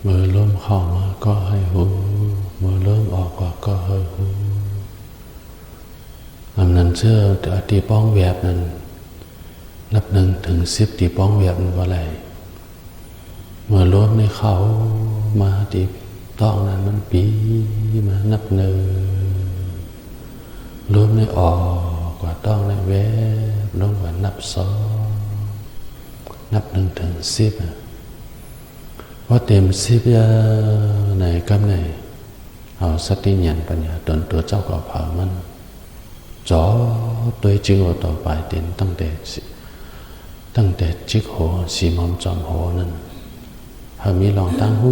มือลมเข้ามาก็ให้รู้มือลมออกก็ให้รู้อันนั้นเชื่อตีป้องแวบนั้นนับ1 ถึง 10ตีป้องแวบนั้นว่าอะไรเมื่อลมในเขามาตีต้องนั้นมันปีมานับ1ลมในออกกว่าต้องในแวบลงกว่านับ2นับ1 ถึง 10ว่าเต็ม10ในกำในเอาสติญาณปัญญาตนตัวเจ้าก็เผามันจ่อตัวจิโกต่อไปเต็มตั้งแต่จิกโหสีมอมจอมโหนั่นหามีลองตั้งหู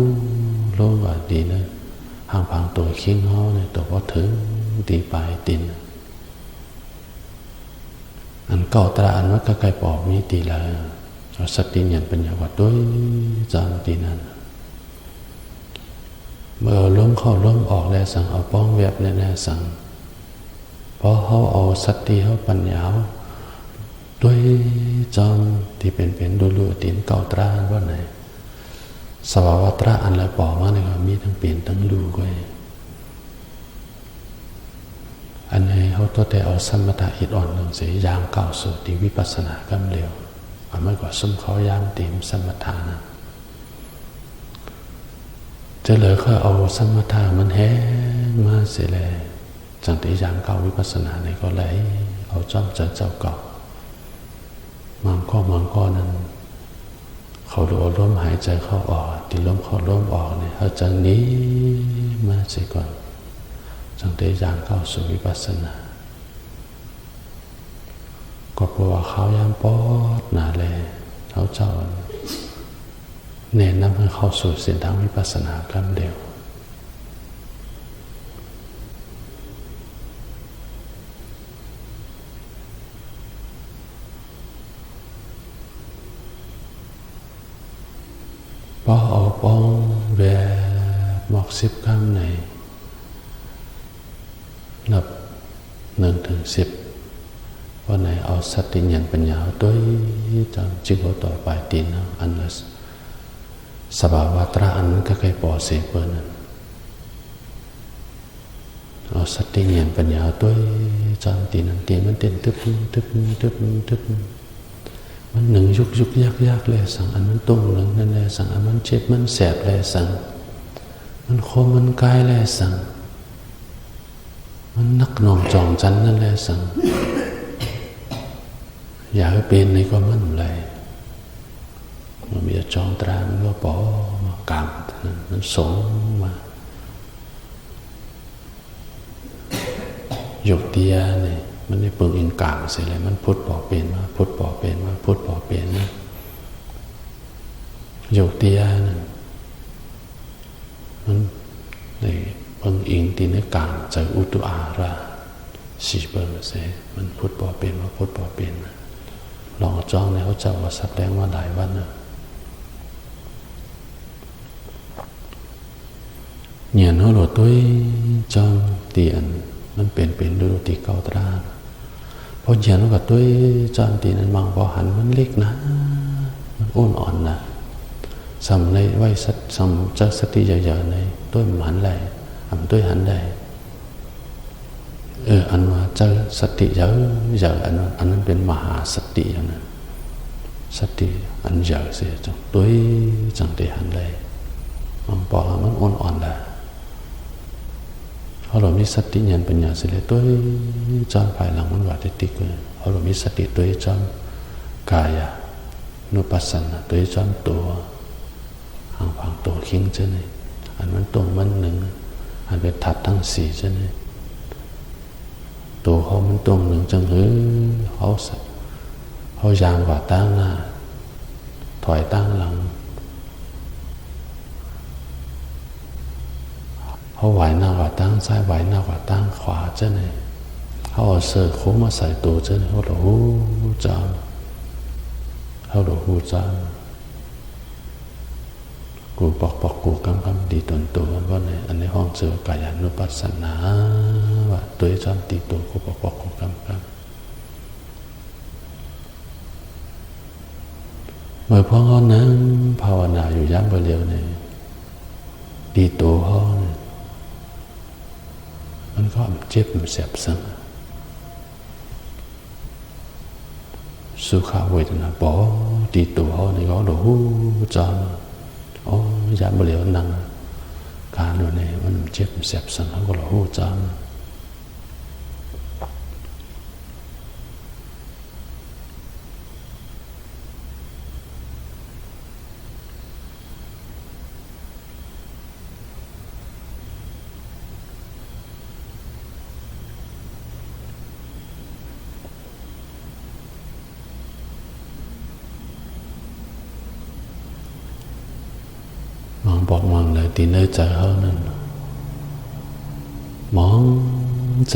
โลว่าดีนะห่างพังตัวคิงเขาเนี่ยตัวก็ถึงตีปลายตินอันเก่าตราอันว่าก็ไกลปอบมีตีละเอาสติญาณปัญญาว่าด้วยจางตีนั้นเมื่อล้มเข้าล้มออกแล้วสั่งเอาป้องแวบแน่ๆสั่งเพราะเขาเอาสติเขาปัญญาด้วยจอมที่เป็นดูตีนเก่าตราว่าไหนสภาวะตราอันละปอมาเนี่ยมีทั้งเปลี่ยนทั้งดูก็อันไหนเขาตัวแต่เอาสมถะอิดอ่อนหนึ่งเสียยางเก่าสู่ที่วิปัสสนากำเร็วอันไม่กว่าซุ่มเขายางเต็มสมถะนะจะเหลือแค่เอาสมถะมันแห้งมาเสียเลยจังที่ยางเก่าวิปัสสนาเนี่ยก็ไหลเอาจ้อมเจ้าเก่ามังก็นั้นเขาดูลมหายใจเข้าออกที่ลมเข้าลมออกเนี่ยเขาจังนี้มาเสียก่อนจังที่ยางเก่าสู่วิปัสสนาก็เพราะว่าเขายามปอดหนาแลเขาเจ้าแนะนำให้เข้าสู่เส้นทางวิปัสสนาครั้งเดียวพอเอาป้องแบบหมอก10 ครั้งในนับ1 ถึง 10วันไหนเอาสติญาณปัญญาด้วยจังจิโกต่อไปตีนอันละสภาวะตราอันนั้นก็เคยปอเสเปิลนั้นเอาสติญาณปัญญาด้วยจังตีนั้นตีมันเต้นตึบมันหนึ่งยุกยากเลยสั่งอันมันตุ้งหนึ่งนั่นแหละสั่งอันมันเจ็บมันแสบเลยสั่งมันคมมันกายเลยสั่งมันนักหน่องจองจันนั่นแหละสั่งอยากให้เป็นในก็มันเลยมันมีจองตรามันก็ปอมากางมันสงมาหยกเตียเนี่ยมันได้เปิงอินกลางเสร็จแล้วมันพุทธปอเป็นมาพุทธปอเป็นมาพุทธปอเป็นนะโยเตียนั่นมันในเปิงอิงตีในกลางใจอุตุอาระสีเปิงเสมันพุทธปอเป็นมาพุทธปอเป็นนะลองจ้องในเขาเจ้าว่าแสดงว่าหลายวันนะเนี่ยเขาหลุดด้วยจอมเตียนมันเป็นดูตีเก่าตราพอเย็นกับด้วยจานตีนั้นมังพอหันมันเล็กนะมันอ้วนอ่อนนะสำในไว้สำจักสติใหญ่ๆในด้วยมันหันไหลอันด้วยหันได้อันว่าเจ้าสติเยอะอันนั้นเป็นมหาสติอย่างนั้นสติอันเยอะเสียจังด้วยจังตีหันไหลมังพอมันอ้วนอ่อนละพอเรามีสติญาณปัญญาเสร็จแล้วตัวจอมภายหลังมันว่าได้ติดเลยพอเรามีสติตัวจอมกายนุปัสสนาตัวจอมตัวห่างพังตัวคิงเช่นนี้อันมันตรงมันหนึ่งอันเป็นทัดทั้ง4เช่นนี้ตัวเขามันตรงหนึ่งจังเขายางกว่าตั้งหน้าถอยตั้งหลังเขาไหวหน้ากว่าตั้งซ้ายไหวหน้ากว่าตั้งขวาเจ้าเนี่ยเขาเอาเสื้อโค้งมาใส่ตัวเจ้าเนี่ยเขาหลหูจามเขาหลหูจามกูปอกกูกำดีตนตัวว่าเนี่ยอันในห้องเจอกายานุปัสสนาว่าตัวจามตีตัวกูปอกกูกำเมื่อพ่อเขานั่งภาวนาอยู่ย่ำเบลียวเนี่ย đi tổ ho nàyมันก็เจ็บมันแสบสังสุขาเวทนาbỏ đi tổ ho này có đồ hú cho giá bờ liễu năng cả đồ nàyมันเจ็บมันแสบสังเขาก็đồ hú choบอกมองเลยตีnơiใจhơn nên mónใจ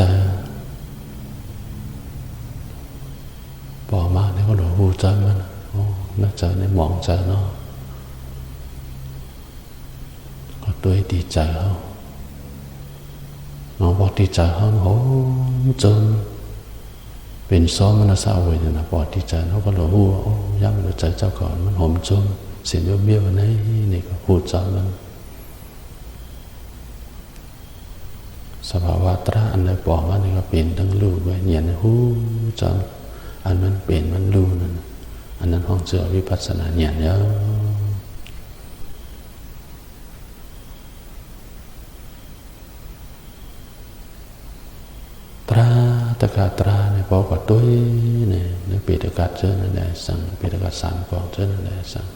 bỏ mà nếu có đồ hùใจมันnóใจในมองใจเนาะก็ตัวดีใจhơn nó bỏดีใจhơn hổจนเป็นซ้อมมันสาวเวนะbỏดีใจnó có đồ hùย้ำมันใจเจ้าก่อนมันหอมจนเสียงเบี้ยวๆนี่ก็พูดจามันสภาวะตระอันใดบอกว่านี่ก็เป็นทั้งรู้ไว้เนียนหูจาอันมันเป็นมันรู้นั่นอันนั้นห้องเจอวิปัสสนาเนียนเยอะตระตะกาตระเนี่ยบอกว่าตัวเนี่ยนึกปีตะกาเจอนั่นแหละสั่งปีตะกาสามกองเจอนั่นแหละสั่ง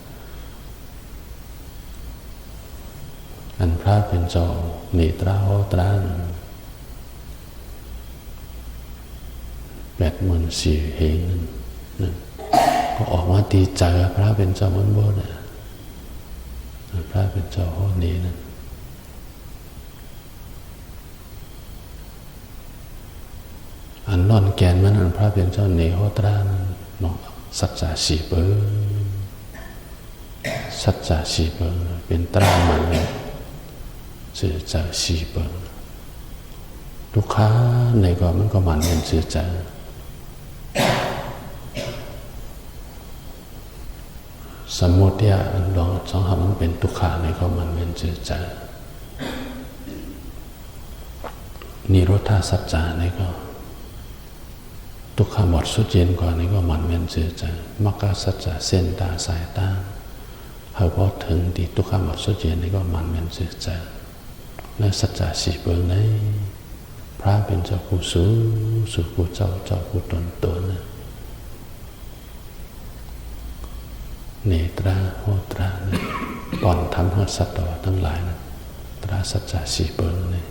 อันพระเป็นเจ้าเนตราโหตรา84,000เหงนั่นก็ออกมาตีใจพระเป็นเจ้ามันบ่เนี่ยพระเป็นเจ้าโหนี้นั่นอันนอนแกนมันอันพระเป็นเจ้าเนโหตรานั่นน้องสัจจะสีเปิงสัจจะสีเปิงเป็นตรามันสื่อใจสีเปิงทุกข้าในก็มันก็มันเป็นสื่อใจสมมติเนี่ยลองสองคำมันเป็นทุกข้าในก็มันเป็นสื่อใจนิโรธาสัจจาในก็ทุกข้าหมดสุดเย็นก่อนในก็มันเป็นสื่อใจมรรคสัจจะเส้นตาสายตาเขาพอถึงที่ทุกข้าหมดสุดเย็นในก็มันเป็นสื่อใจและสัจจะสี่เบื้องในพระเป็นเจ้าผู้สูงสุผู้เจ้าผู้ตนนะเนตราโหตรานะป่อนทำให้สัตว์ต่อทั้งหลายนะตราสัจจะสี่เบื้องนี่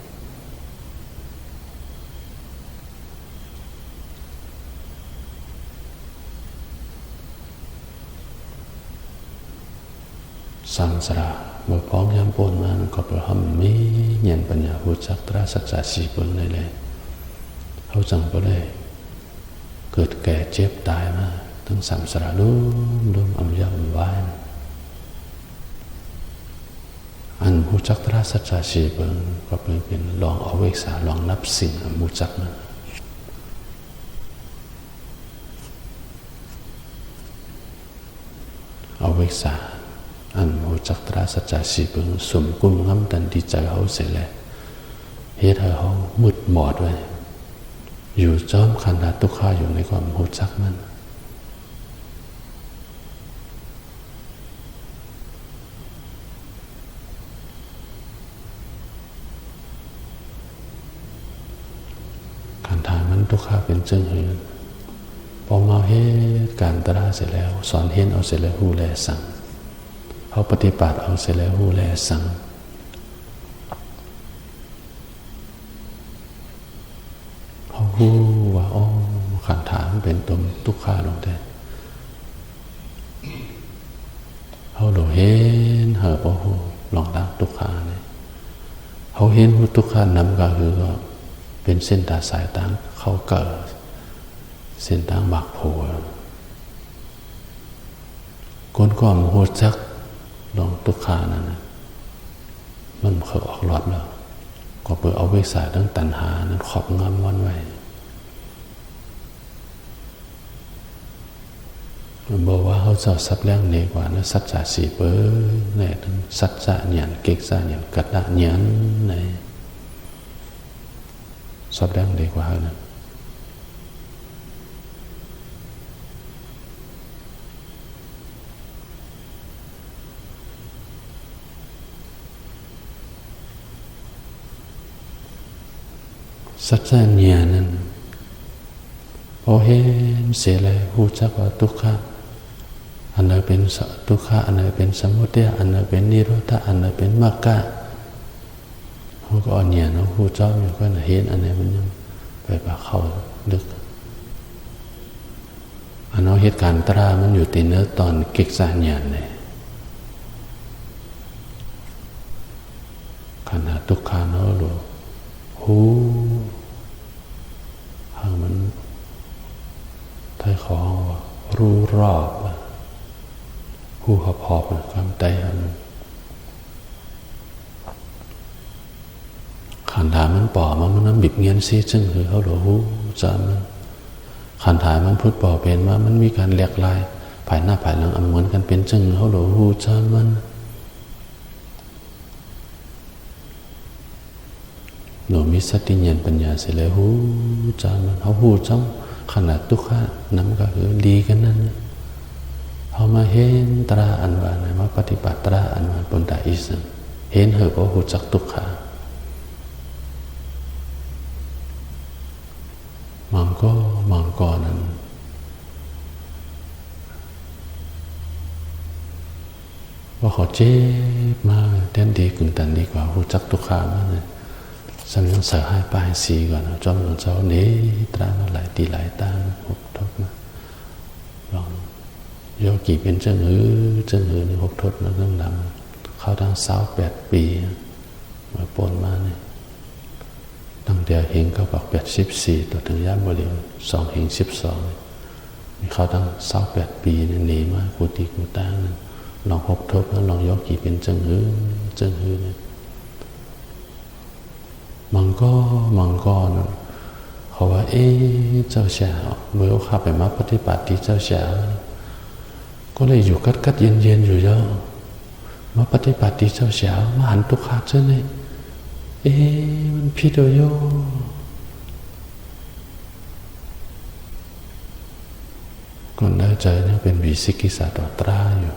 สังสระเมื่อพร้อมยามปนมันก็ประหัมมีเงียนปัญญาหูจักตราสัจจะสี่เบื้องเลยเขาจังก็เลยเกิดแก่เจ็บตายมาทั้งสังสระลุ่มอำยำไว้อันหูจักตราสัจจะสี่เบื้องก็เป็นลองเอาเวกษาลองนับสิ่งหูจักมันเอาเวกษาอันหูจักตราสัจจะสี่เบื้องสมกุมงำตันดีใจเขาเสร็จแล้วเฮ็ดให้เขามืดหมอดไว้อยู่จอมขันธ์ทุกข้าอยู่ในความหูจักมันขันธ์ทางมันทุกข้าเป็นเจ้าเฮือนพอมาเฮ็ดการตราเสร็จแล้วสอนเห็นเอาเสร็จแล้วหูแลสั่งเขาปฏิบัติเอาเสร็จแล้วหูแลสั่งเขาหูว่าขันธ์ฐานเป็นตมทุกขาลงแต่เขาโดเห็นเหอะพอหูลองดักทุกขาเนี่ยเขาเห็นหูทุกขานำก็คือก็เป็นเส้นตาสายตาเขาเกิดเส้นทางหมักโผล่ก้นก้อมหัวจักลองตุกขานั่นนะมันเคยออกหลอดแล้วก็เปิดเอาเวสาตั้งตัณหานั้นขอบงำวันไว้ บอกว่าเขาจะสับแรงในกว่านะสัจจะสีเปิ้ลเนี่ยทั้งสัจจะหยันเก่งซะหยันกัดดะหยันในสับแรงในกว่านะสัจจะหยันนั้นพอเห็นเสียเลยรู้จักว่าทุกข์อันไหนเป็นทุกขะอันไหนเป็นสมุทัยอันไหนเป็นนิโรธะอันไหนเป็นมรรคะเขาก็อ่อนเนี่ยนะผู้เจ้าอยู่ก็เห็นอันไหนมันยังไปปะเข้าลึกอันนั้นเหตุการณ์ตรามันอยู่ตีเนื้อตอนเกิกษาญาณเนี่ยขณะทุกขาเนาะหรือหูหางมันไทยของรู้รอบผู้หอบความใจขันถามันป่อมันน้ำบิบเงี้ยนซีจึงคือเขาหลวหูจะมันขันถามันพูดป่อเป็นว่ามันมีการแหลกลายภายหน้าภายหลังเหมือนกันเป็นจึงเขาหลวหูจะมันหนูมีสติญาณปัญญาเสร็จแล้วหูจะมันเขาหูจ้องขนาดทุกข์น้ำก็คือดีกันนั่นเขามาเห็นตราอันว่านะมาปฏิบัติตราอันว่าบนตาอิสังเห็นเหอะว่าหูจักทุกขามังก็นั้นว่าเขาเจ็บมาแทนดีกึ่งตันดีกว่าหูจักทุกขามากเลยสำนึกเสือให้ปลายสีก่อนจอมหลวงเจ้าเนี้ตรามาหลายตีหลายตาหกทบนะลองโยกีเป็นเจ้าหือในหกทศนะเรื่องดำเขาตั้ง28 ปีมาปนมาเนี่ยตั้งแต่เฮงเขาบอก84ตัวถึงย่ำบริเวณ2 เฮง 12มีเขาตั้ง28 ปีเนี่ยหนีมากุฏิกุฏางนั่นลองหกทศแล้วลองโยกีเป็นเจ้าหือเนี่ยมังก็นะเขาว่าเจ้าชาเมื่อข้าไปมาปฏิบัติที่เจ้าชาก็เลยอยู่กัดเย็นอยู่เยอะมาปฏิบัติที่เจ้าชามาหันทุกขาเจ้าเนี่ยมันผิดโยก่อนได้ใจเนี่ยเป็นวิสิกิสาต่อตราอยู่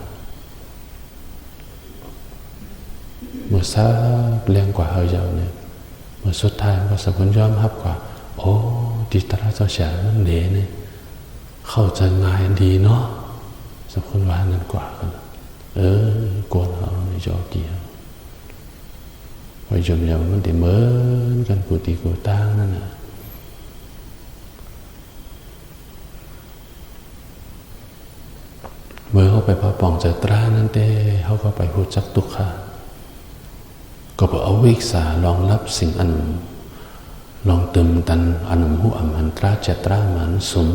เมื่อซาเลี้ยงกว่าเฮยาวเนี่ยเมื่อสุดท้ายก็สกุลยอมรับกว่าโอ้ดิตราเจ้าฉานั่นเละเนี่ยเข้าใจง่ายดีเนาะสกุลวานั่นกว่ากันกวนเอาในจอเกี่ยวพอจมยาวมันได้เหมือนกันกุฏิกุฏางนั่นน่ะเมื่อเขาไปพอป่องใจตรานั่นเต้เขาก็ไปหูจักทุกขาก็บอกเอาวิกษารองรับสิ่งอันลองเติมตันอันหูอัมหันตราเจตรามันสม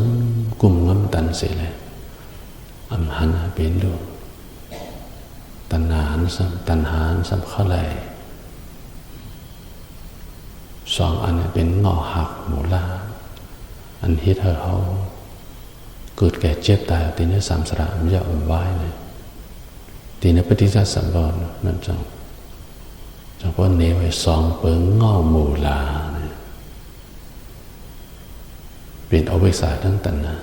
กุมงำตันเสียเลยอัมหันเป็นดูตันหานสัมข้าไหล2 อันเป็นงอหักหมูลาอันฮิตเขาเกิดแก่เจ็บตายตีนี้3 สระมันจะไว้เลยตีนี้ปฏิจจสัมปนนั่นจังเพราะเนไว้2 เปิงเงาหมูลาเป็นอวิชชาทั้งตัณหา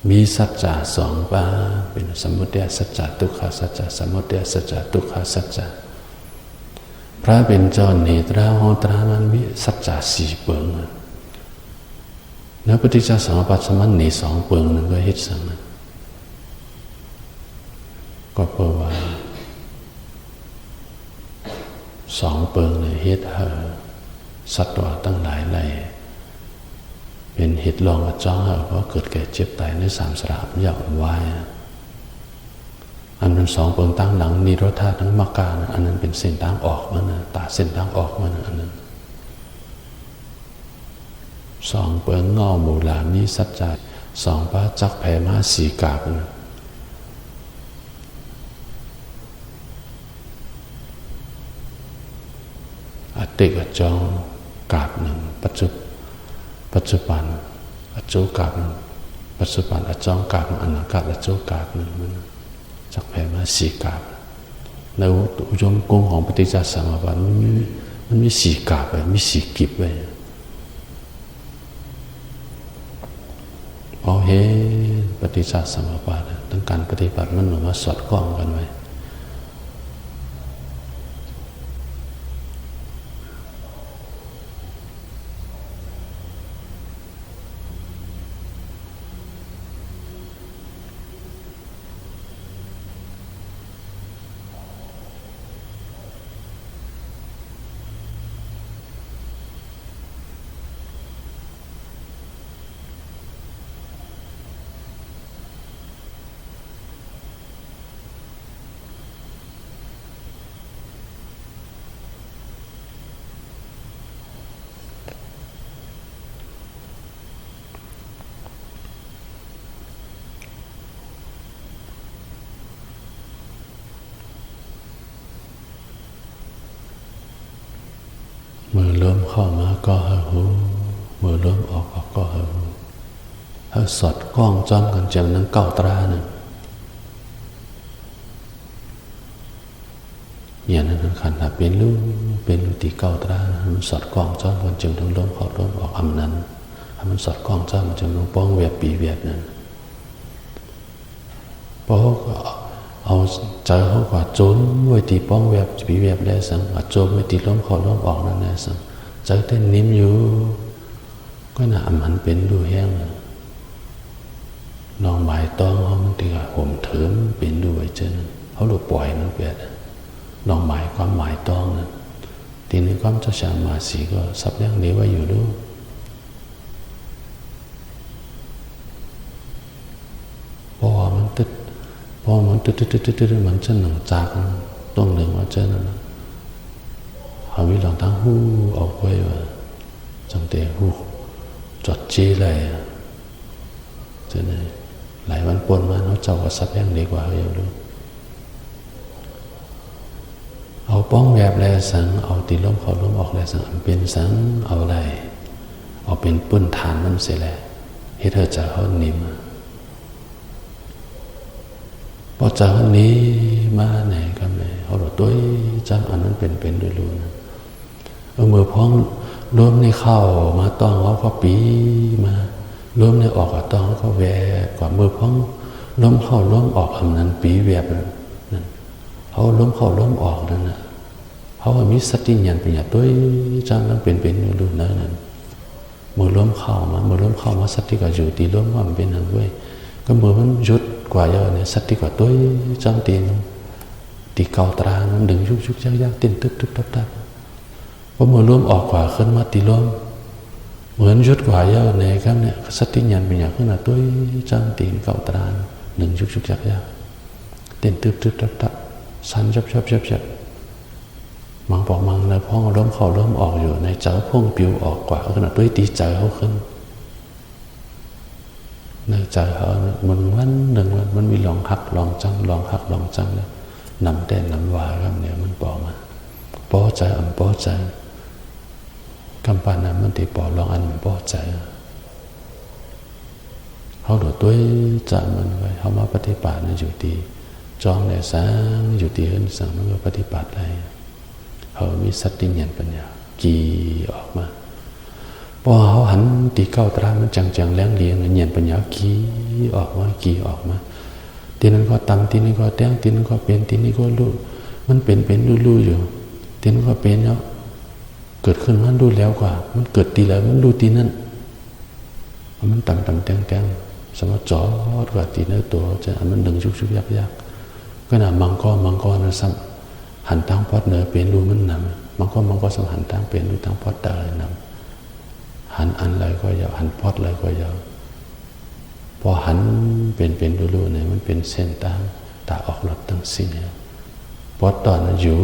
มีสัจจะ2 ป้าเป็นสมุทัยสัจจะทุกขสัจจะสมุทัยสัจจะทุกขสัจจะพระเป็นเจ้าเนตราหตรามันมีสัจจะ4 เปิงแล้วปฏิจจสมุปบาทสมันเน2 เปิงนั้นก็เฮ็ดสังก็เพราะว่า2 เปิงเนี่ยเฮ็ดสัตว์ว่าตั้งหลายไหลเป็นเหตุลองจ้องเพราะเกิดแก่เจ็บตายใน3 สระยาวไว้อันนั้น2 เปิงตั้งหลังนิโรธาทั้งมรรคาอันนั้นเป็นเส้นทางออกมันนะตาเส้นทางออกมันอันนั้น2 เปิงงอหมู่ลามีสัจจะ2 ป้าจักแผ่มา4 กาบนะอติกจองกาบ 1ปัจจุบันอจุกาบ 1 ปัจจุบันอจองกาบอนาคตอโจกาบนึงมันจักแผ่มาสีกาบในอุดมกงของปฏิจจสมุปบาทมันมีสีกาบไปมีสีกิบไปพอเห็นปฏิจจสมุปบาททั้งการปฏิบัติมันมาสอดคล้องกันไว้มือเริ่มเข้ามาก็ให้หูมือเริ่มออกก็ให้หูให้สอดคล้องจ้อมกันจำนั้นเก้าตราหนึ่งอย่างนั้นขันธ์เป็นลูกเป็นตีเก้าตรามันสอดคล้องจ้อมกันจำทั้งลมเข้าลมออกอำนั้นมันสอดคล้องจ้อมจำต้องป้องเวียบปีเวียบนั้นเพราะเอาใจเขากว่าโจนไว้ตีป้องเวียบปีเวียบได้สังโจมไว้ตีลมเข้าลมออกนั่นได้สังใจเต้นนิ่มอยู่ก็น่ามันเป็นดูแห้งน้องหมายต้องเขามันตีห่มเถิมเป็นดูไว้เจนเขาหลุดปล่อยมันเปียดน้องหมายความหมายต้องนะทีนี้ความจะสามาสีก็สับเลี้ยงนี้ไว้อยู่ด้วยพอมันตึ๊ดมันจะหนังจากต้องหนึ่งว่าเจนนะเขาวิลองทั้งหูออกไว้ว่าจังเตะหูจดจีเลยเจนหลายวันปนมาเขาเจ้าก็สับเลี้ยงดีกว่าเขาอยู่ด้วยเอาป้องแบบแลสังเอาตีล้มเขาล้มออกแลสังเป็นสังเอาอะไรเอาเป็นปื้นฐานมันเสียแหละให้เธอจะเขานิ่มพอจากนี้มาไหนกันเลยเขาบอกตัวจังอันนั้นเป็นด้วยรู้นะเมื่อพ้องล้มในเข้ามาต้องเขาก็ปีมาล้มในออกก็ต้องเขาก็แวกกว่าเมื่อพ้องล้มเข้าล้มออกอันนั้นปีแวบนั่นเขาล้มเข้าล้มออกนั่นนะเขาว่ามีสติญาณปัญญาตัวจังนั้นเป็นด้วยรู้นะนั่นเมื่อล้มเข้ามาสติก็อยู่ตีล้มว่ามันเป็นนั่นด้วยก็เมื่อมันหยุดกว่าเยอะเนี่ยสติกว่าตัวจังตีนตีเกาตรามันดึงยุกยักตินตึ๊บตับพอเมื่อล้มออกกว่าขึ้นมาตีล้มเหมือนยุดกว่าเยอะเนี่ยครับเนี่ยสติญาณเป็นอย่างขึ้นมาตัวจังตีนเกาตราดึงยุกยักตินตึ๊บตับสันชับมังบอกมังในพ้องล้มเข้าล้มออกอยู่ในเจ้าพ่งปิวออกกว่าขนาดตัวตีใจเขาขึ้นในใจเขามันหนึ่งมันมีลองหักลองจังแล้วนำแต่นำวายครับเนี่ยมันปอมาปอใจปอใจกำปานั้นมันตีปอลองอันมันปอใจเขาโดดตัวใจมันไว้เขามาปฏิบัติในอยู่ดีจองในสังอยู่ดีเอินสังมันก็ปฏิบัติได้เขามีสติญาณปัญญากีออกมาพอเขาหันตีเก้าตรามันจังแรงเลี้ยงเงียนปัญญากีออกมาทีนั้นก็ตำทีนี้ก็แต้งทีนั้นก็เป็นทีนี้ก็รู้มันเป็นรู้อยู่ทีนั้นก็เป็นแล้วเกิดขึ้นมันรู้แล้วกว่ามันเกิดทีแล้วมันรู้ทีนั้นมันตำแต้งสมมติจอดกว่าทีนั้นตัวจะมันดึงชุกยักก็น่ะมังกรนะซ้ำหันทางพอดเนอเป็นรู้มันนำมังกรสมหันทางเป็นรู้ทางพอดตาเลยนำหันอันอะไรก็ยาวหันพอดอะไรก็ยาวพอหันเป็นรู้เนี่ยมันเป็นเส้นตาออกหลอดตั้งสิ้นเนี่ยพอตอนนั้นอยู่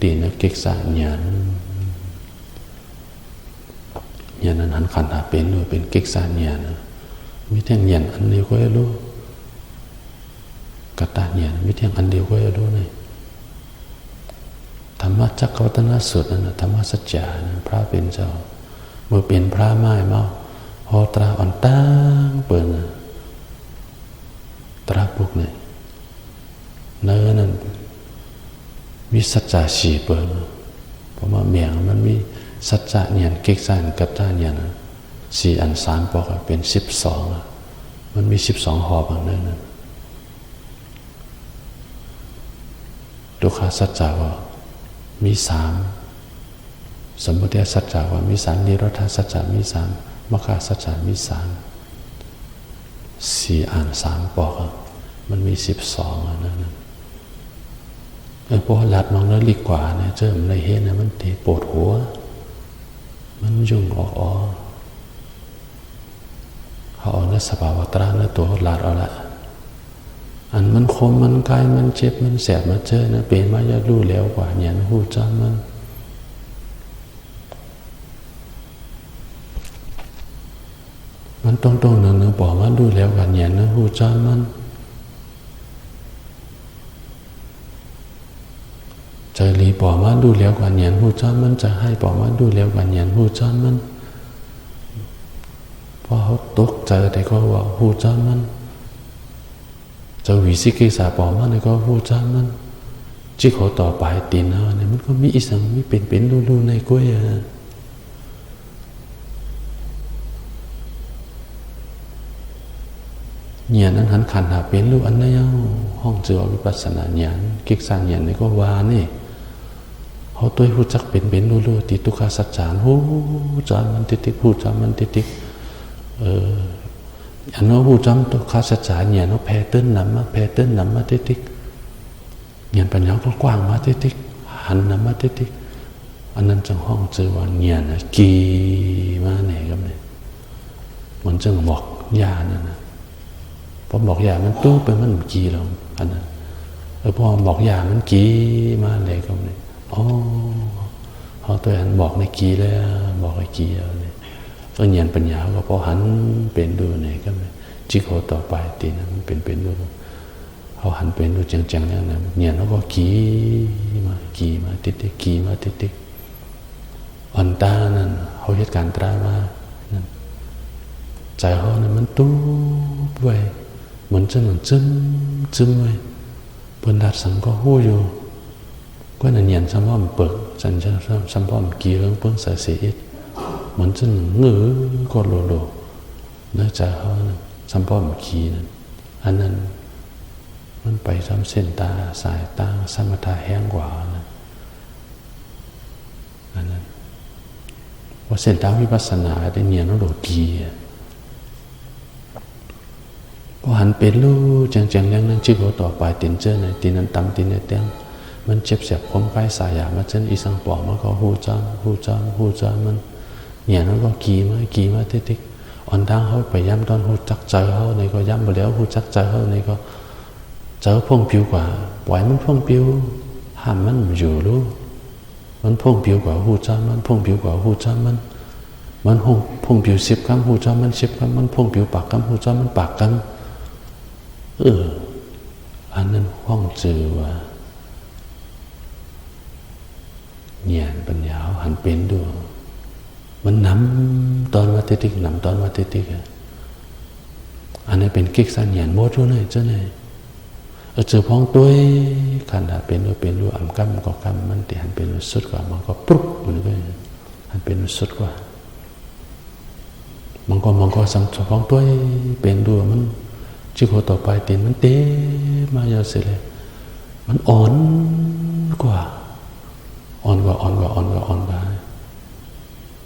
ตีนเก็กษาญาณนั้นหันขันหาเป็นด้วยเป็นเก็กษาญาณมีเท่งญาณอันเดียวก็รู้กตาญาณมีเท่งอันเดียวก็รู้เลยธรรมจักรวัฒนสูตรนั่นธรรมสัจจาพระเป็นเจ้าเมื่อเป็นพระไม้มาหอตราอ่อนตั้งเปิด มีสัจจะสีเปิงเพราะว่าเมียงมันมีสัจจะเนี่ยเก็กสันกัตตาเนี่ยสี่อันสามปอกเป็น12มันมี12หอบบางนั้นทุกขสัจจะว่ามี3สมมติสัจจะว่ามี3นิโรธาสัจจะมี3มรรคสัจจะมี4อัน3ปอกมันมี12อันนั้นพอหลัดมองแล้วลีกกว่าเนี่ยเจอมันเลยเห็นนะมันตีปวดหัวมันยุ่งเขาเอาในสภาวะตราในตัวหลัดเอาละอันมันคมมันกายมันเจ็บมันแสบมาเจอนะเป็นมาจะรู้แล้วกว่าเนี่ยหูจำมันตรงๆหนึ่งบอกว่ารู้แล้วกว่าเนี่ยนะหูจำมันใจรีบอกว่าดูแล้วกว่าเนี่ยหูจ้ามันจะให้บอกว่าดูแล้วกว่าเนี่ยหูจ้ามันพอเขาตกใจแต่ก็ว่าหูจ้ามันจะวิสิกิสาบอกว่าเนี่ยก็หูจ้ามันจิเขาต่อไปตีนเอาเนี่ยมันก็มีอีสังมีเป็นรูในกล้วยเนี่ยนั้นหันขันหาเป็นรูอันนี้ห้องเจอวิปัสสนาเนี่ยกิกสังเนี่ยนี่ก็ว่านี่เขาตัวหูจักเป็นรู้ติทุกขาสัจจานหูจามันติหูจามันติอันนั้นหูจำทุกขาสัจจานเนี่ยnóแผ่เต้นนำมาติเนี่ยปัญญาก็กว้างมาติหันนำมาติอันนั้นจังห้องเจอว่าเนี่ยนะกีมาไหนกันเนี่ยมันจังบอกยานั่นนะพอบอกยามันตู้ไปมันกีเราอันนั้นพอบอกยามันกีมาไหนกันเนี่ยเขาตัวหันบอกในกีแล้วบอกในกีแล้วเนี่ยก็เงียนปัญญาก็พอหันเป็นดูเนี่ยก็จิโกต่อไปตีนะมันเป็นดูเขาหันเป็นดูจังๆแล้วนะเงียนแล้วก็กีมาติดอันตานั่นเขาเหตุการณ์ตรามาใจเขาเนี่ยมันตู้ไว้เหมือนจึ้มไว้เปิดดัดสังก็หู้อยู่ก็นั่นยันสัมพ่อมเปิดสัญญาสัมพ่อมกี่เรื่องเพิ่งใส่เสียเหมือนจะเงื้อก็โลเนื้อใจเขาสัมพ่อมกี่นั่นอันนั้นมันไปทำเส้นตาสายตาสมถะแห้งกว่านะอันนั้นว่าเส้นตาวิปัสสนาได้เนียนโลกีพอหันเป็นลู่จังๆอย่างนั้นชื่อเขาต่อไปตินเจอในตินนั้นตำตินในเตียงมันเจ็บเสียบคมไกลสายามาเช่นอีสังปอกมันก็หูจำมันเนี่ยนั่นก็กีมาติอ่อนทางเขาไปย้ำตอนหูจักใจเขาในก็ย้ำไปแล้วหูจักใจเขาในก็เจอพ่งผิวกว่าปล่อยมันพ่งผิวห้ามมันอยู่รู้มันพ่งผิวกว่าหูจำมันพ่งผิวกว่าหูจำมันพ่งผิว10 คำหูจำมัน10 คำมันพ่งผิวปากคำหูจำมันปากคำอันนั้นห้องเจอว่าเนี่ยปัญญาหันเป็นดูมันนำตอนมาติดนำตอนมาติดอันนี้เป็นกิ๊กสัญญาณโมดรู้เลยเจ้าเนี่ยเจอพ้องตัวขันหาเป็นรู้อ่ำกำก็กำมันตีหันเป็นสุดกว่ามันก็ปุ๊บมันก็หันเป็นสุดกว่ามันก็สังเจอพ้องตัวเป็นดูมันจิโกต่อไปตีนมันเตะมาเยอะสิเลยมันอ่อนกว่าเห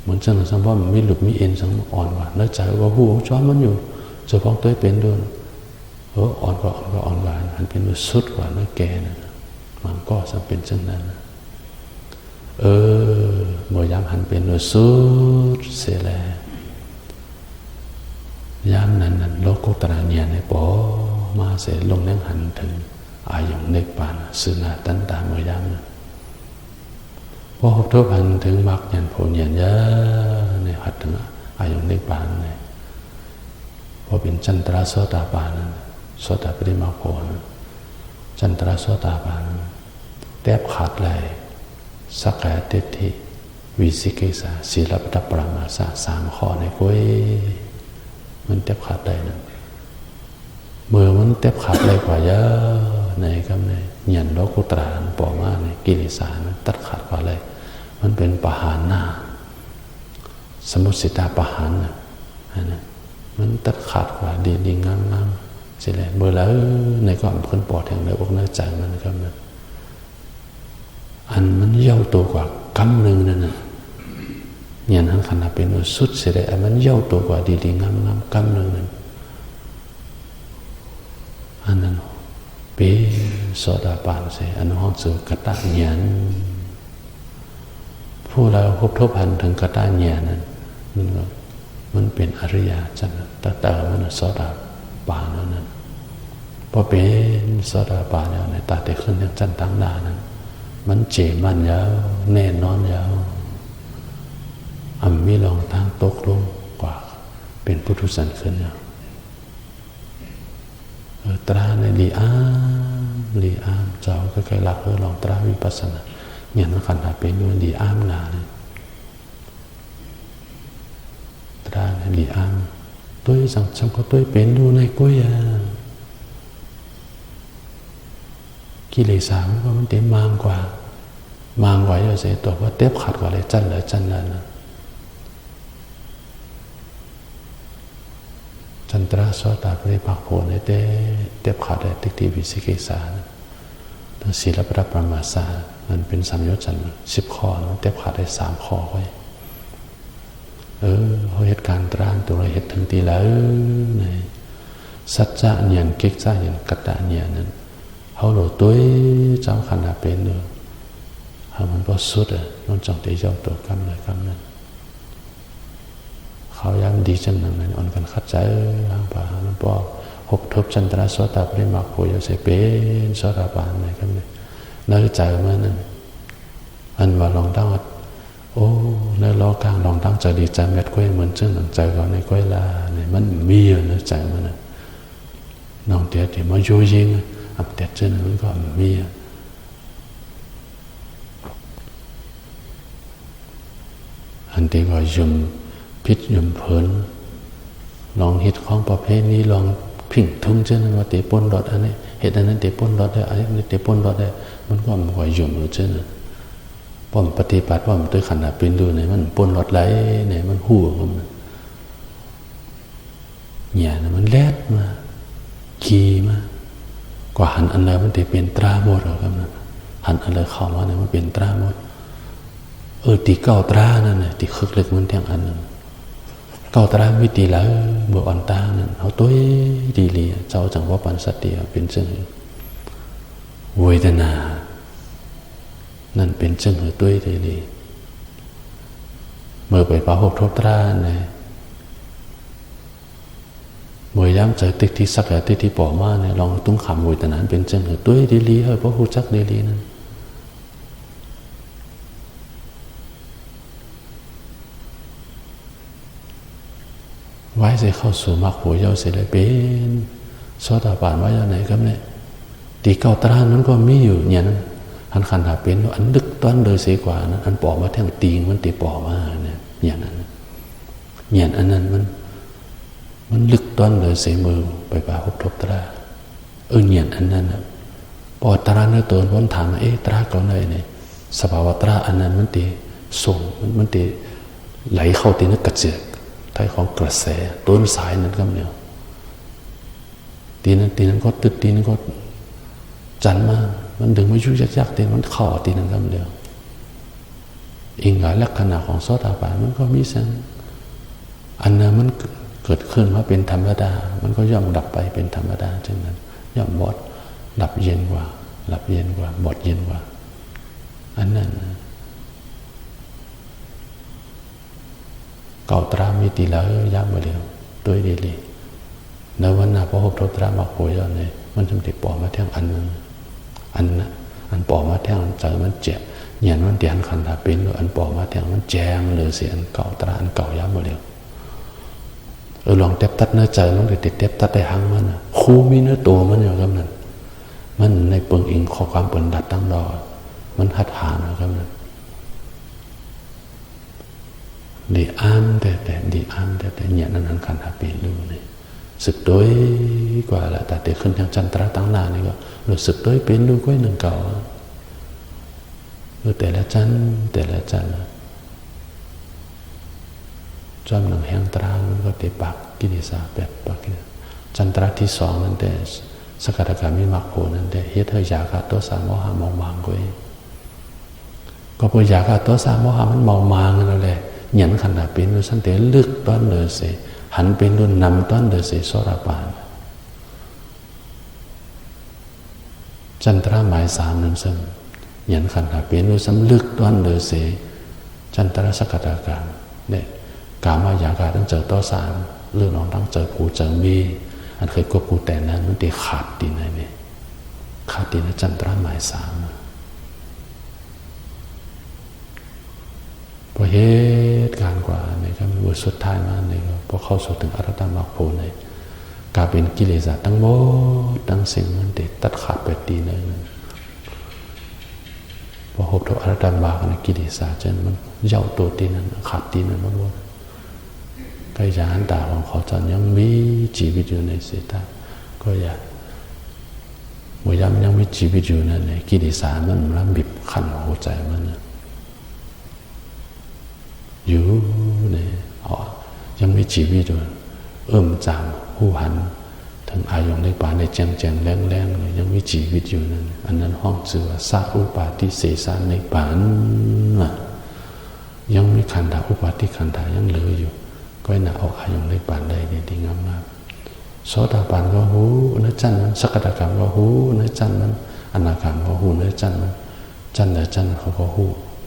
มือนจังสัมพ่อมันไม่หลุดไม่เอ็นสังอ่อนกว่าแล้วใจว่าหูช้อนมันอยู่เฉพาะตัวเป็นด้วยอ่อนกว่ามันเป็นสุดกว่าเนื้อแก่นะมันก็สังเป็นจังนั้นเมื่อยามหันเป็นสุดเสียแล้วยามนั้นโลกุตระเนี่ยในปอมาเสียลงนั่งหันถึงอายุเนกปานสุนาตันตาเมื่อยามนั้นพอทบหันถึงมรรคยันโพยันยะในหัดถึงอายุเนกปานเนี่ยพอเป็นจันทราโสตาปานโสตปริมาโพจันทราโสตาปานแทบขาดเลยสักกายทิฏฐิวิสิกิสาศีลปตปรามาส3 ข้อในกุ้ยมันแทบขาดได้นะเมื่อมันแทบขาดเลยกว่าเยอะ ในก็ในหยันโลกุตระปอมาในกิเลสมันตัดขาดกว่าเลยมันเป็นปหานาสมุสิตาปหานนะมันตัดขาดกว่าดีงามๆสิแหละเบอร์แล้วในก็มันคนปอดแห่งในอกในใจมันนะครับนะอันมันเย่าตัวกว่ากำหนึ่งนั่นนะยันหันขนาดเป็นสุดเสียได้มันเย่าตัวกว่าดีงามกำหนึ่งนั่นอันนั้นเป็นโสดาปันเสียอันห้องสื่อกตะญาณผู้เราพบทบพันถึงกตะญาณนั้นมันเป็นอริยจันแต่มันโสดาปันนั้นพอเป็นโสดาปันแล้วในตาเตขึ้นอย่างจันตังดานั้นมันเจมันยาวแน่นอนยาวมีลองทางตกลงกว่าเป็นพุทธสันขึ้นยาวตราในลีอามเจ้าก็เคยหลักลองตราวิปัสสนาอย่างนั้นขันธ์เป็นด้วยลีอามงานตราในลีอามตัวสังสมก็ตัวเป็นดูในกุ้ยกิเลสมันก็มันเต็มมางกว่าจะเสียตัวว่าเต็บขัดกว่าเลยจันเลยนะจันตราโสตาปริภาคโผในเต็บขัดได้ติติวิสิกิสาทั้งศีลปรับประมาสามันเป็นสัมยจัน10 ข้อเต็บขัดได้3 ข้อไว้เขาเหตุการณ์ตรานตัวเราเหตุถึงตีแล้วในสัจจะเนียนเก๊กจ้าเนียนกัตตะเนียนนั้นเขาหลุดตัวเจ้าขนาดเป็นเลยมันก็สุดน้องจังตีเจ้าตัวกำเลยกำนั้นเขาย้ำดีจังนั้นอ่อนกันขัดใจทางป่ามันบอกหกทบจันทราโสตปริมาโคยเสเป็นโสตปานไหนกันเลยเนื้อใจมันนั้นอันว่าลองตั้งโอ้เนื้อล้อกลางลองตั้งใจดีใจเม็ดกล้วยเหมือนเจ้าหนังใจเราในกล้วยลาเนี่ยมันมีเนื้อใจมันนั้นน้องเตี้ยที่มันโยยิงอับเตี้ยเจ้านั้นมันก็มีอันที่ก็ยมพิษยมเพลินลองฮิตของประเภทนี้ลองผิ่งทุ่งเช่นนั้นว่าเตะป้นรถอันนี้เหตุอันนั้นเตะป้นรถได้อันนี้เตะป้นรถได้มันก็มันก็ยมอยู่เช่นนั้นป้อมปฏิบัติว่ามันด้วยขนาดเป็นดูไหนมันป้นรถไหลไหนมันหู้มันเนี่ยนะมันแลดมาขี่มากว่าหันอันเลยมันเตะเป็นตราหมดหรอกครับนะหันอันเลยเข้ามาเนี่ยมันเป็นตราหมดตีเก้าตรานั่นน่ะตีคึกเล็กมันเทียงอันนึงเก้าตราไม่ตีแล้วเบื่ออ่อนตานั่นเอาตัวดีเลยเจ้าจังว่าปันสติเป็นจึงเวทนานั่นเป็นจึงตัวดีเลยเมื่อไปป่าหกทบตราเนี่ยเมื่อย้ำใจติดที่สักแต่ติดที่ปอมาเนี่ยลองตุ้งขำเวทนาเป็นจึงตัวดีเลยเพราะหูจักดีเลยนั่นไว้เสียเข้าสู่มรรคผลเยาเสียเลยเป็นโสดาปันไว้ยังไหนครับเนี่ยตีเก้าตรานนั้นก็มีอยู่เนี่ยนั้นอันขันหาเป็นอันดึกต้นเลยเสียกว่านั้นอันปอกมาแท่งตีงมันตีปอกมาเนี่ยอย่างนั้นเนี่ยอันนั้นมันลึกต้นเลยเสียมือไปป่าหกทบตราเนี่ยอันนั้นปอตราเนื้อตัววันถามตราก่อนเลยเนี่ยสภาวะตราอันนั้นมันตีส่งมันตีไหลเข้าตีนึกกระเจิดของกระแสต้นสายนั้นก็เนี่ยตีนั้นก็ตึกตีนั้นก็จันมามันดึงไม่ยุ่ยยากตีมันข่อตีนั้นก็เดียวอิงกับลักษณะของโสดาปันมันก็มีเส้นอันนั้นมันเกิดขึ้นมาเป็นธรรมดามันก็ย่อมดับไปเป็นธรรมดาเช่นนั้นย่อมบดดับเย็นกว่าบดเย็นกว่าอันนั้นเก่าตรามีตีแล้วย้ำมาเดียวตัวดีเลยในวันน่ะพอหกทบตรามาโผล่ย้อนเลยมันทำติดปอมาแท่งอันนึงอันปอมาแท่งใจมันเจ็บเนี่ยมันเตียนขันธาเป็นอันปอมาแท่งมันแจงเลยเสียอันเก่าตราอันเก่าย้ำมาเดียวลองเต็บตัดเนื้อใจมันเลยติดเต็บตัดได้หังมันคู่มีเนื้อตัวมันอยู่กับนั้นมันในเปิงอิงข้อความเปิดดัดตั้งรอมันหัดหานะครับนั้นดีอ้ามแต่ดีอ้ามแต่เนี่ยนั้นขันหาเป็นดูเลยสึกโดย กว่าละแต่เดี๋ยวขึ้นทางจันทราตั้งนานนี่ก็รู้สึกด้วยเป็นดูก้อยหนึ่งเก่าดูแต่ละจันจอมหนังแห่งตรามันก็เตะปักกินิสาแบบปักจันทราที่สองนั่นแต่สกัดการมีมักโผนั่นแต่เฮ็ดให้ยากาตัวสามโมหะเมามางก้อยก็พอยากาตัวสามโมหะมันเมามางนั่นแหละเหยียนขนาดเป็นดูสันเตลึกต้นเลยสิหันเป็นดูนำต้นเลยสิโสราปานจันทราหมายสามนั่นซึ่งเหยียนขนาดเป็นดูซ้ำลึกต้นเลยสิจันทราสกัดการเนี่ยกามายากาต้องเจอตัวสามเรื่องน้องต้องเจอผูเจอมีอันเคยกบกูแต่นั้นมันตีขาดดีนะเนี่ยขาดดีนะจันทราหมายสามพอเหตุการณ์กว่าเนี่ยครับบทสุดท้ายมาเนี่ยพอเข้าสู่ถึงอรหัตมรรคผลเนี่ยกลายเป็นกิเลสทั้งหมดทั้งสิ่งมันติดตัดขาดไปดีเลยพอพบถึงอรหัตมรรคเนี่ยกิเลสจนมันเย่าตัวตีนั้นขาดตีนั้นมันหมดก็ยานตาของเขาจนยังมีชีวิตอยู่ในเสตาก็อยากเมื่อยามยังมีชีวิตอยู่นั่นเนี่ยกิเลสมันรับบีบคั้นหัวใจมันอยู่เนี่ยยังมีชีวิตอยู่จางหูหันถึงอายองในป่าในแจงแจงแรงแรงเลยยังมีชีวิตอยู่นั่นอันนั้นห้องชื่อว่าสาอุปาทิเสสาในป่ายังมีขันธาอุปาทิขันธายังเหลืออยู่ก็น่าออกอายองในป่าได้เนี่ยดีงามมากโสดาปันก็หูเนื้อจันมันสกทาคามก็หูเนื้อจันมันอนาคามก็หูเนื้อจันมันจันเนื้อจันเขาก็หู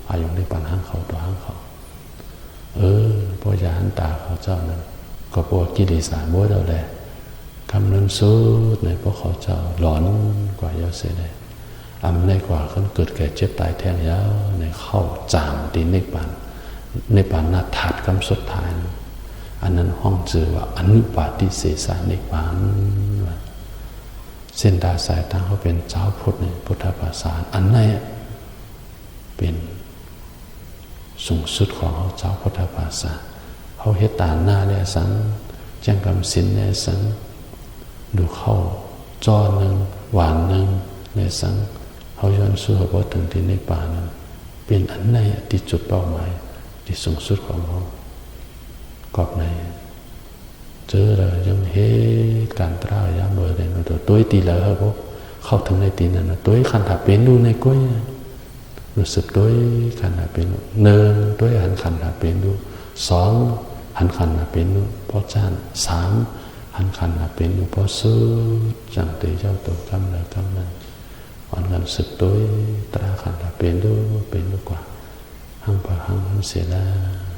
อายองในป่าห้างเขาตัวห้างเขาพอยานตาเขาเจ้านั้นก็พวกกิเลสบัวเราแหละคำนั้นสุดในพวกเขาเจ้าหลอนกว่ายาเสียเลยในกว่าเขาเกิดแก่เจ็บตายแท้งยาวในเข้าจามตีในปานนาถาดคำสุดท้ายอันนั้นห้องชื่อว่าอนุปาทิเสสาในปานเส้นตาสายตาเขาเป็นเจ้าพุทธในพุทธภาษาอันนั้นเป็นสูงสุดของเขาเจ้าพุทธภาษาเขาเฮตานหน้าเนี่ยสังแจ้งกำสินเนี่ยสังดูเข้าจอหนึ่งหวานหนึ่งเนี่ยสังเขาย้อนสู้เขาถึงที่ในป่านั้นเป็นอันในที่จุดเป้าหมายที่สูงสุดของเขากอบในเจอเลยยังเฮการตรายามเบอร์เลยตัวตัวตีเลยเขาพวกเข้าถึงในตีนั้นตัวขันถับเป็นดูในก้อยรู้สึกด้วยขันหาเป็นหนึ่งด้วยหันขันหาเป็นดูสองหันขันหาเป็นดูพอจานสามหันขันหาเป็นดูพอสู้จังตีเจ้าตัวกำเลยกำนั้นอ่อนกันสึกด้วยตราขันหาเป็นดูกว่าหังปะหังหันเสียแล้ว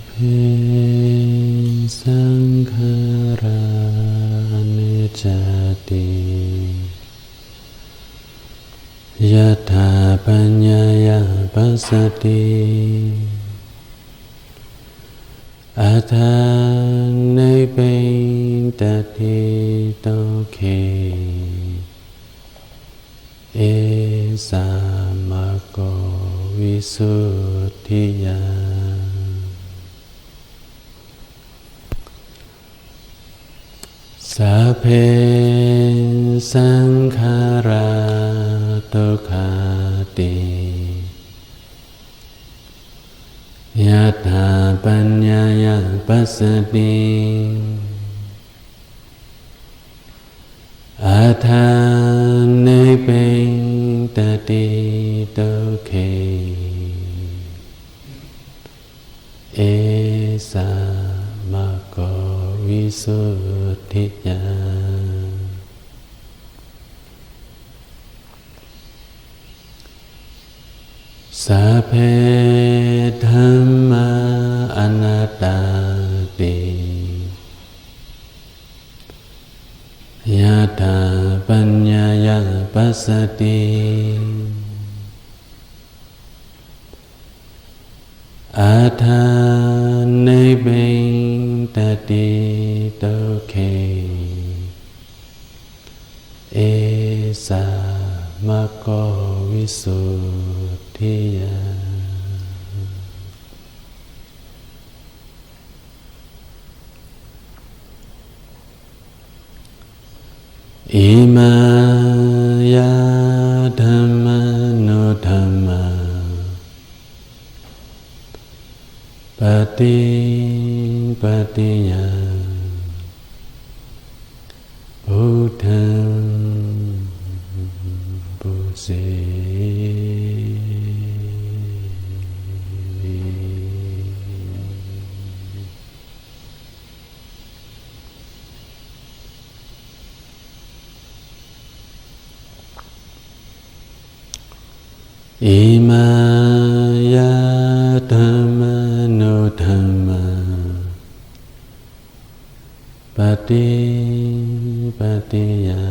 เพสังขารานิจจติยถาปัญญายาปัสสติอัฏฐานัยเปตติโตเคเอสามะโกวิสุทธิยาสัพเพสังขาราทุกขาติยถาปัญญายาปัสสติอัฏฐานัยเปตติโตเคเอสามะโกวิสุทธิยาสัพเพธัมมาอนัตตาติยถาปัญญายาปัสสติอัฏฐานัยเปตติโตเคเอสามะโกวิสุทธิยาอิมายาธัมมานุธัมมาปฏิปฏิยาพุทธังปุเสอิมายาธัมมานุธัมมาปฏิปฏิยา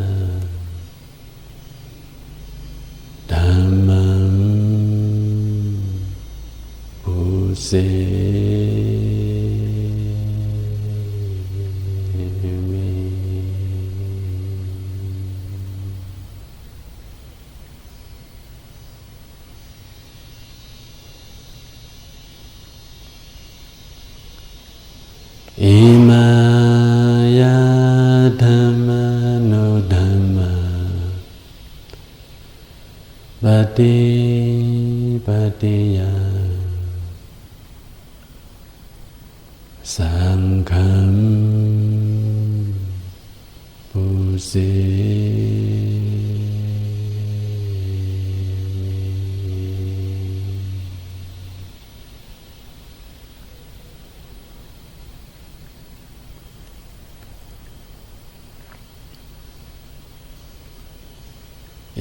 ธัมมังปุเสมิอิมายาธัมมานุธัมมาปฏิปฏิยาสังฆังปุเส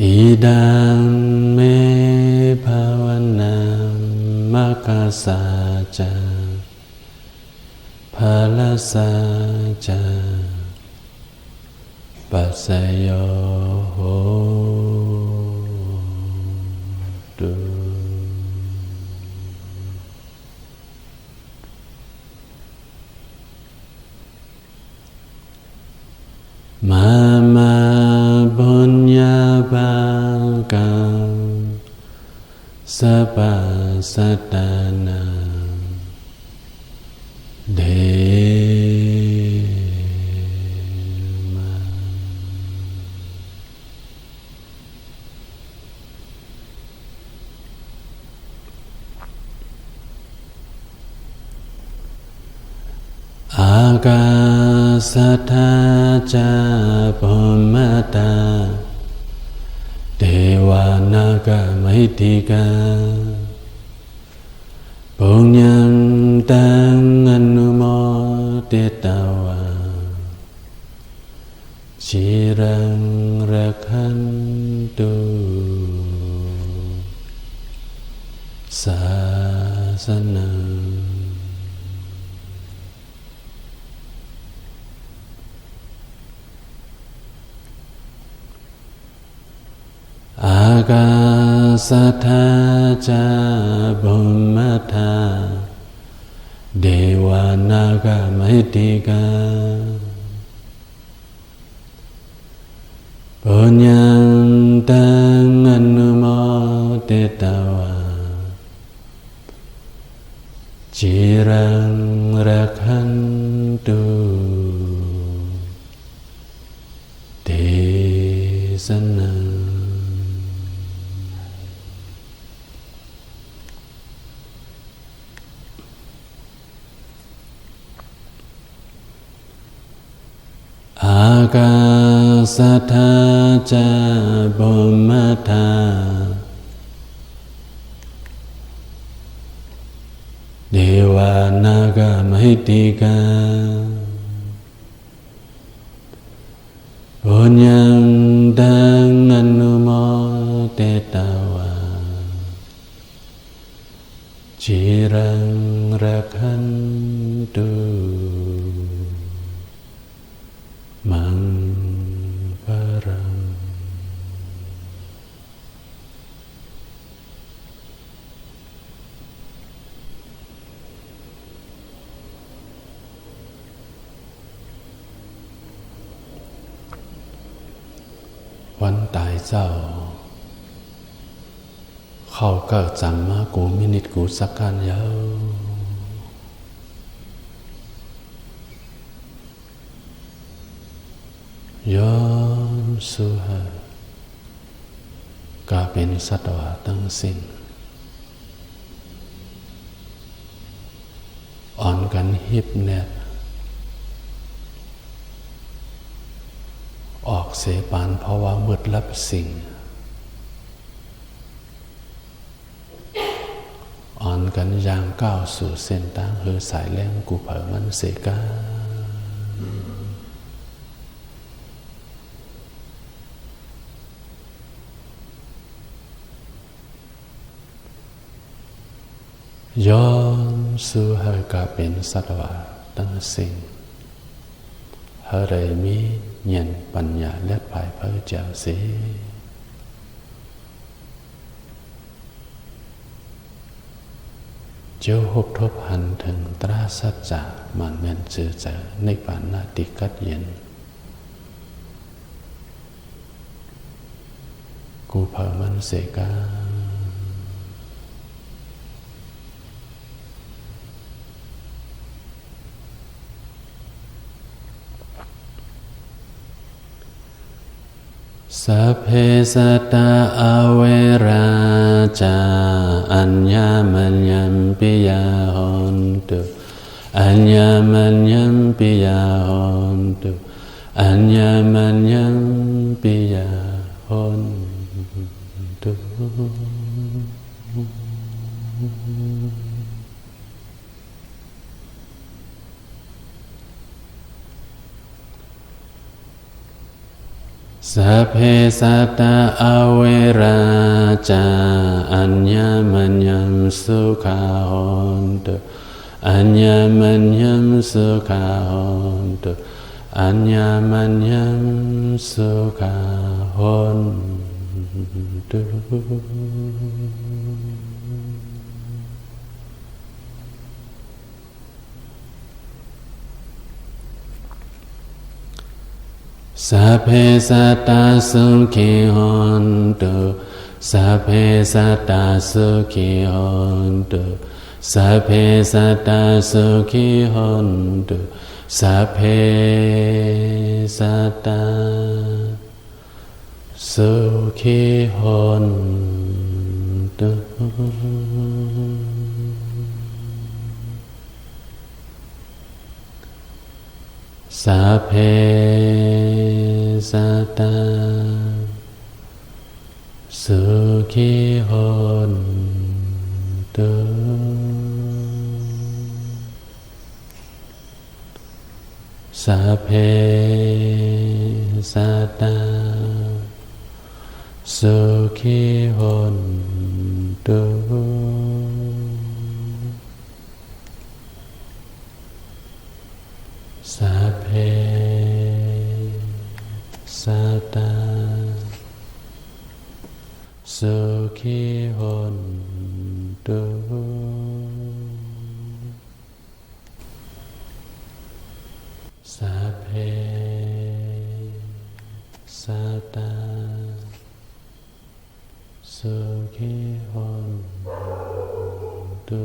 อิดังเมภาวนามัคคะสาจาภาลสาจาปัสสโยโหตุมามาบุญญาภากังสัพพสัตตานังเดมาอากาสัทธาจาภมมตาเทวานาคามหิติกาปุญญังตังอนุโมทิตาวาชิรังรักขันตุศาสนัง กาสัทธาจาบุมมัทธาเดวานาคามหิติกาปุญญังตังอนุโมทิตวาจิรังรักขันตุเทศนาอากาสัทธาจาบุมมัทธาเดวานาคามหิติกาปุญญังตังอนุโมทิตวาจิรังรักขันตุมังปรังวันตายเจ้าเข้าเกิดจำมากูมินิตกูสักการเยาย้อนสู่หากาเป็นสัตวะตั้งสิ้นอ่อนกันฮิบแนบออกเสปานเพราะว่ามืดลับสิ่งอ่อนกันย่างก้าวสู่เส้นทางเฮือสายแรงกูเผอมันเสกาย้อนสู่เฮากาเป็นสัตวะตั้งสิ่งเฮาได้มีเงินปัญญาและภายเพื่อเจ้าเสียเจ้าหบทบหันถึงตราสัจจะมันแม่นเจอเจอในปานนาติกัดเย็นกูเผอมันเสกาสัพเพสัตตาอเวราจาอัญญมัญญัมปิยาหนตุอัญญมัญญัมปิยาหนตุอัญญมัญญัมปิยาหนตุสัพเพสัตตาอเวราจาอัญญมัญญัมสุขาหนตุอัญญมัญญัมสุขาหนตุอัญญมัญญัมสุขาหนตุสัพเพสัตตาสุขิหนตุสัพเพสัตตาสุขิหนตุสัพเพสัตตาสุขิหนตุสัพเพสัตตาสุขิหนตุสัพเพสัตตาสุขิหนตุสัพเพสัตตาสุขิหนตุสัพเพสัตตา สุขีหนตุสัพเพสัตตาสุขีหนตุ